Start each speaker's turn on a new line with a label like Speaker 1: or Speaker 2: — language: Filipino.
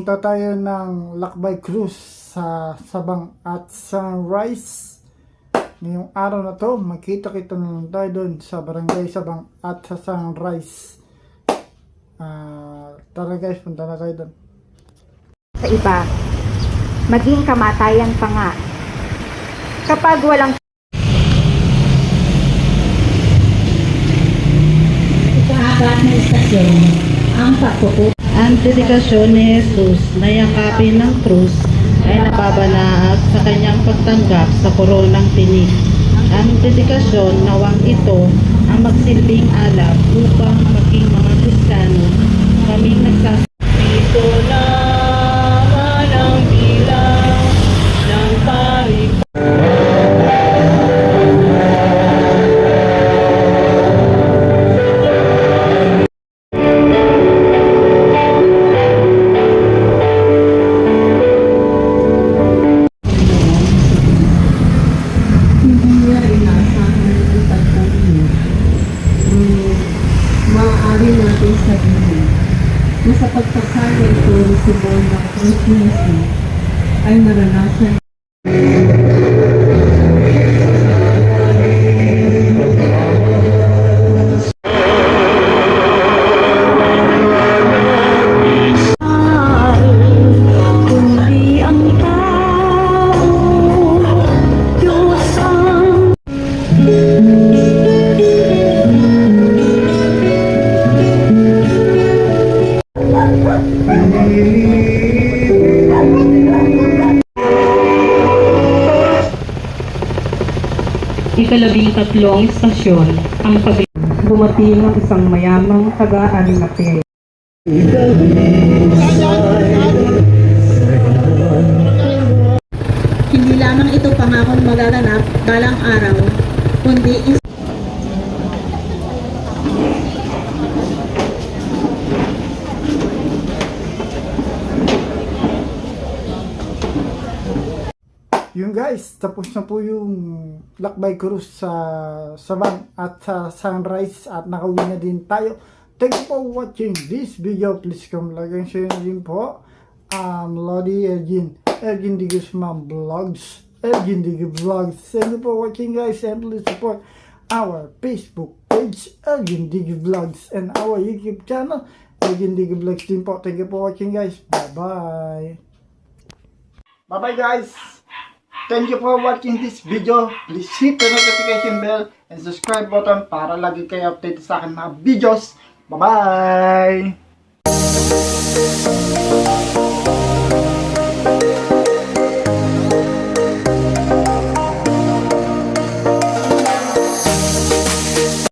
Speaker 1: pupunta tayo ng Lakbay Cruise sa Sabang at Sunrise. Ngayong araw na to, magkita-kita na lang tayo doon sa Barangay Sabang at sa Sunrise. Tara guys, punta na tayo doon.
Speaker 2: Sa iba, maging kamatayan pa nga. Kapag walang
Speaker 3: ikaapat na istasyon, ang pagpuput.
Speaker 4: Ang dedikasyon ni Jesus na yakapin ng krus ay napabanaag sa kanyang pagtanggap sa koronang tinik. Ang dedikasyon nawang ito ang magsilbing alab upang maging mga Kristiyano kaming nagsasito naman ang bilang ng parik.
Speaker 3: Maaari natin sabihin na sa pagpasaya ito ng simbolo ng Christmas ay naranasan
Speaker 2: kundi ang tao, Diyos ang
Speaker 4: Ikalabing-tatlong istasyon, ang dumating ang isang mayamang taga-Arimatea.
Speaker 3: hindi lamang ito pangakong magaganap balang araw, kundi
Speaker 1: Yung guys, tapos na po yung Lakbay Cruise sa Sabang at sa Sunrise at nakauwi na din tayo. Thank you for watching this video. Please come like and share din po. Lodi Elgin De Guzman Vlogs. Elgin De Vlogs. Thank you for watching guys, and please support our Facebook page Elgin De Vlogs and our YouTube channel Elgin De Vlogs din po. Thank you for watching guys. Bye bye. Bye bye guys. Thank you for watching this video. Please hit the notification bell and subscribe button para lagi kayo update sa akin mga videos. Bye bye.